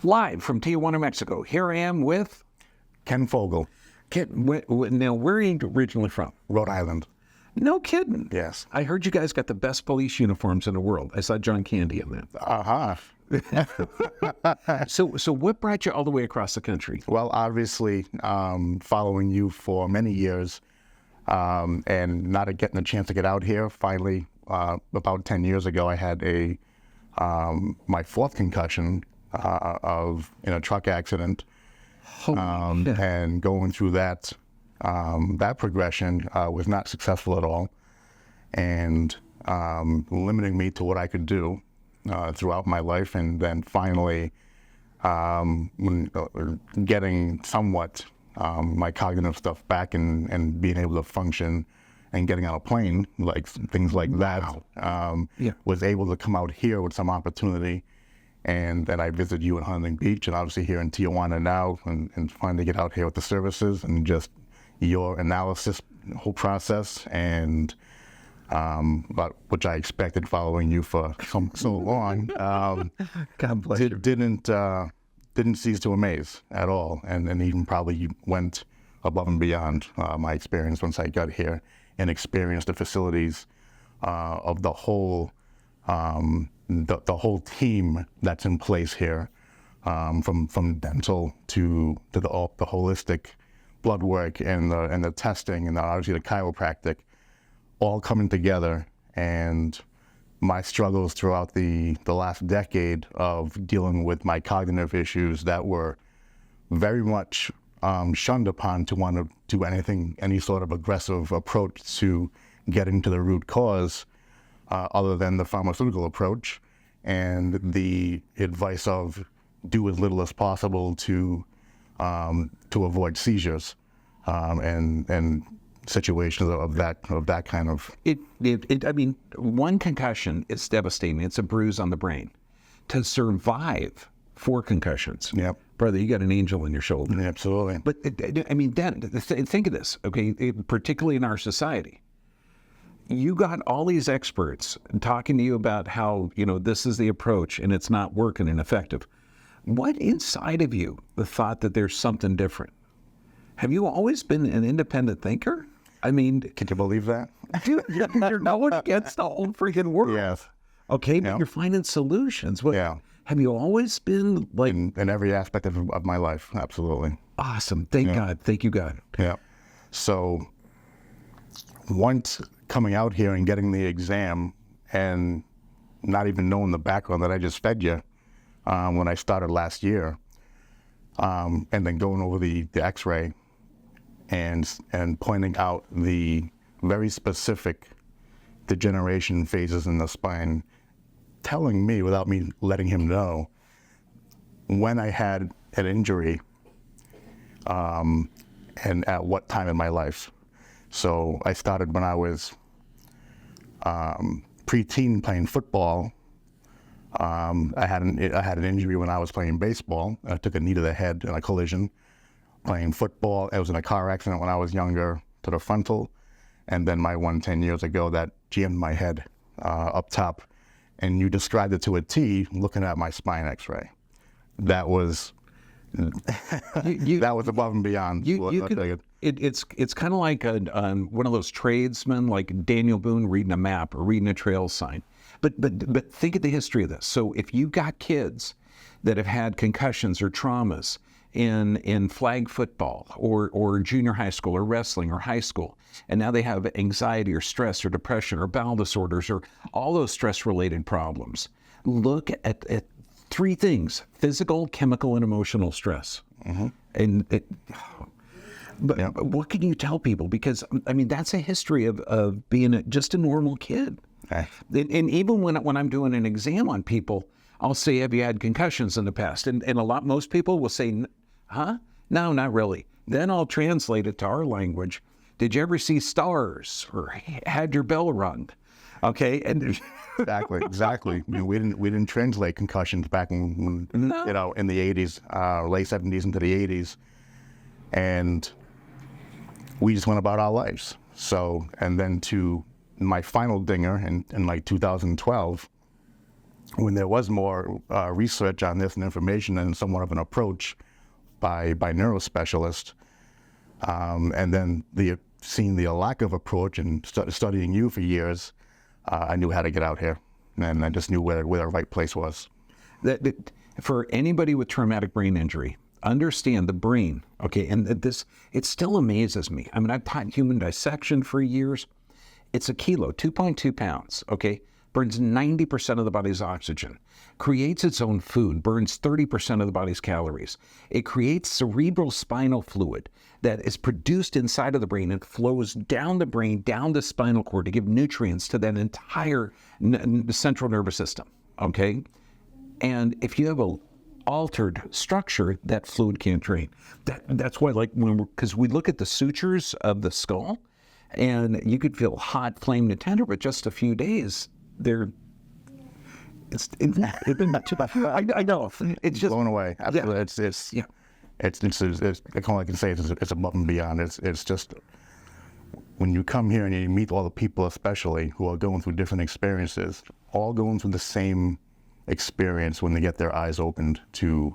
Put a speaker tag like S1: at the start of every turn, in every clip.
S1: Live from Tijuana, Mexico. Here I am with
S2: Ken Fogel,
S1: Ken. Now, where are you originally from?
S2: Rhode Island.
S1: No kidding.
S2: Yes.
S1: I heard you guys got the best police uniforms in the world. I saw John Candy in that. So what brought you all the way across the country?
S2: Well, obviously, following you for many years and not getting a chance to get out here, finally, about 10 years ago, I had my fourth concussion in a truck accident. And going through that progression was not successful at all, and limiting me to what I could do throughout my life. And then finally, getting somewhat my cognitive stuff back and being able to function and getting on a plane, like things like that, was able to come out here with some opportunity. And then I visited you in Huntington Beach, and obviously here in Tijuana now, and finally get out here with the services and just your analysis, the whole process, and but which I expected following you for so long.
S1: God bless you.
S2: Didn't cease to amaze at all, and even probably went above and beyond my experience once I got here and experienced the facilities of the whole. The whole team that's in place here, from dental to the holistic blood work and the testing and obviously the chiropractic, all coming together. And my struggles throughout the last decade of dealing with my cognitive issues that were very much shunned upon to want to do any sort of aggressive approach to getting to the root cause. Other than the pharmaceutical approach and the advice of do as little as possible to avoid seizures and situations of that kind of.
S1: I mean, one concussion is devastating. It's a bruise on the brain. To survive 4 concussions,
S2: Yep.
S1: brother, you got an angel in your shoulder.
S2: Absolutely.
S1: But I mean, Dan, think of this, okay? Particularly in our society. You got all these experts talking to you about how, this is the approach and it's not working and effective. What inside of you the thought that there's something different? Have you always been an independent thinker? I mean,
S2: Can you believe that?
S1: dude, you're going against the whole freaking world.
S2: Yes.
S1: Okay, but
S2: Yeah.
S1: you're finding solutions.
S2: Yeah.
S1: Have you always been like
S2: In every aspect of my life, absolutely.
S1: awesome? Thank God. Thank you, God.
S2: Yeah. So once coming out here and getting the exam and not even knowing the background that I just fed you when I started last year, and then going over the x-ray and pointing out the very specific degeneration phases in the spine, telling me without me letting him know when I had an injury and at what time in my life. So I started when I was preteen playing football. I had an injury when I was playing baseball. I took a knee to the head in a collision. Playing football, I was in a car accident when I was younger to the frontal, and then my one 10 years ago that jammed my head up top. And you described it to a T looking at my spine X-ray. That was that was above and beyond.
S1: It's kind of like one of those tradesmen like Daniel Boone reading a map or reading a trail sign. But think of the history of this. So if you got kids that have had concussions or traumas in flag football or junior high school or wrestling or high school, and now they have anxiety or stress or depression or bowel disorders or all those stress-related problems, look at 3 things: physical, chemical, and emotional stress. Mm-hmm. But what can you tell people? Because, I mean, that's a history of being just a normal kid.
S2: Okay.
S1: And even when I'm doing an exam on people, I'll say, have you had concussions in the past? And most people will say, huh? No, not really. Then I'll translate it to our language. Did you ever see stars or had your bell rung? Okay. And
S2: Exactly. I mean, we didn't translate concussions back in in the 80s, late 70s into the 80s, and we just went about our lives. So, and then to my final dinger in like 2012, when there was more research on this and information and somewhat of an approach by neurospecialists, and then seeing the lack of approach and studying you for years, I knew how to get out here, and I just knew where the right place was.
S1: For anybody with traumatic brain injury, understand the brain, okay, and this, it still amazes me. I mean, I've taught human dissection for years. It's a kilo, 2.2 pounds, okay, burns 90% of the body's oxygen, creates its own food, burns 30% of the body's calories. It creates cerebral spinal fluid that is produced inside of the brain and flows down the brain, down the spinal cord to give nutrients to that entire central nervous system, okay? And if you have a altered structure, that fluid can't drain. That's why, like, because we look at the sutures of the skull, and you could feel hot, flamed, and tender, but just a few days, I know. It's just
S2: blown away. Absolutely.
S1: Yeah.
S2: It's all I can say is it's above and beyond. It's just when you come here and you meet all the people, especially who are going through different experiences, all going through the same experience when they get their eyes opened to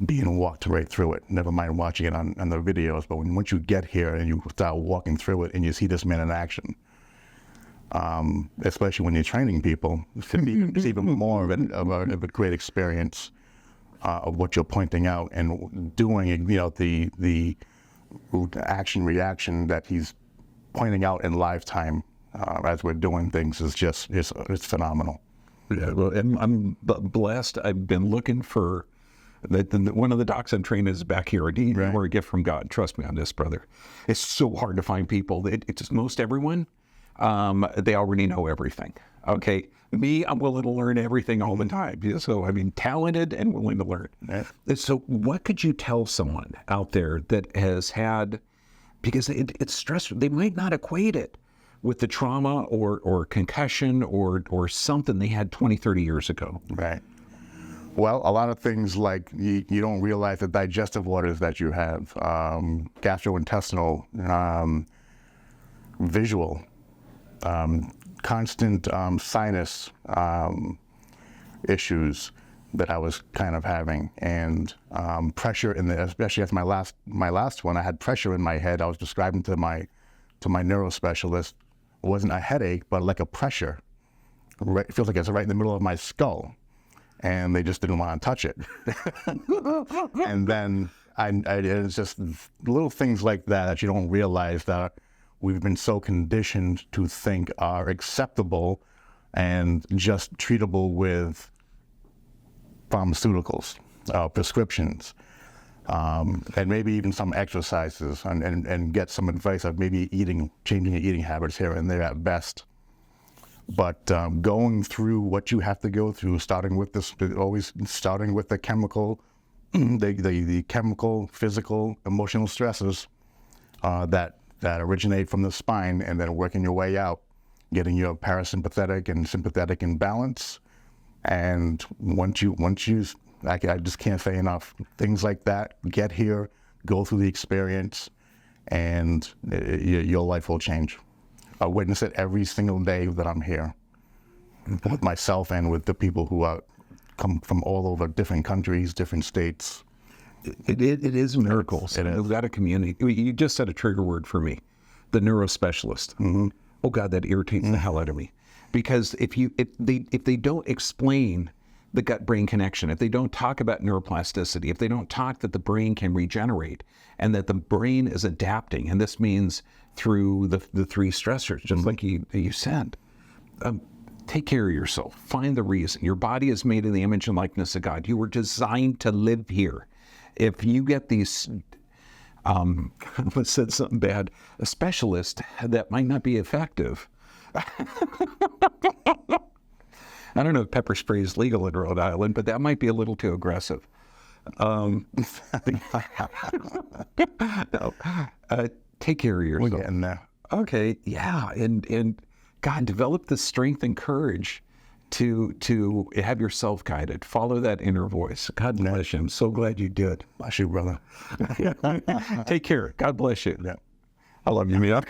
S2: being walked right through it. Never mind watching it on the videos, but once you get here and you start walking through it and you see this man in action, especially when you're training people, it's even more of a great experience of what you're pointing out and doing. You know, the action reaction that he's pointing out in live time as we're doing things is just it's phenomenal.
S1: Yeah, well, and I'm blessed. I've been looking for one of the docs I'm training is back here. We're a gift from God. Trust me on this, brother. It's so hard to find people. It's most everyone. They already know everything. Okay, me, I'm willing to learn everything all the time. So I mean, talented and willing to learn.
S2: Yeah.
S1: So what could you tell someone out there that has had, because it's stressful. They might not equate it with the trauma or concussion or something they had 20, 30 years ago.
S2: Right. Well, a lot of things like you don't realize the digestive orders that you have, gastrointestinal, visual, constant sinus issues that I was kind of having, and pressure especially after my last one, I had pressure in my head. I was describing to my neurospecialist. It wasn't a headache, but like a pressure. It feels like it's right in the middle of my skull, and they just didn't want to touch it. And then it's just little things like that you don't realize that we've been so conditioned to think are acceptable and just treatable with pharmaceuticals, prescriptions, and maybe even some exercises, and get some advice of maybe changing your eating habits here and there at best. But going through what you have to go through, always starting with the chemical, the chemical, physical, emotional stresses that originate from the spine, and then working your way out, getting your parasympathetic and sympathetic in balance. And once you, I just can't say enough. Things like that, get here, go through the experience, and your life will change. I witness it every single day that I'm here, with myself and with the people who come from all over different countries, different states.
S1: It is miracles. We've got a community. You just said a trigger word for me, the neurospecialist. Mm-hmm. Oh God, that irritates the hell out of me. Because if they don't explain the gut-brain connection, if they don't talk about neuroplasticity, if they don't talk that the brain can regenerate and that the brain is adapting, and this means through the three stressors, just like you said, take care of yourself. Find the reason. Your body is made in the image and likeness of God. You were designed to live here. If you get these, I said something bad, a specialist that might not be effective. I don't know if pepper spray is legal in Rhode Island, but that might be a little too aggressive. No. Take care of yourself.
S2: We're getting there.
S1: Okay, yeah, and God, develop the strength and courage to have yourself guided. Follow that inner voice. God bless you. I'm so glad you did.
S2: Bless you, brother.
S1: Take care. God bless you.
S2: Yeah.
S1: I love you, man.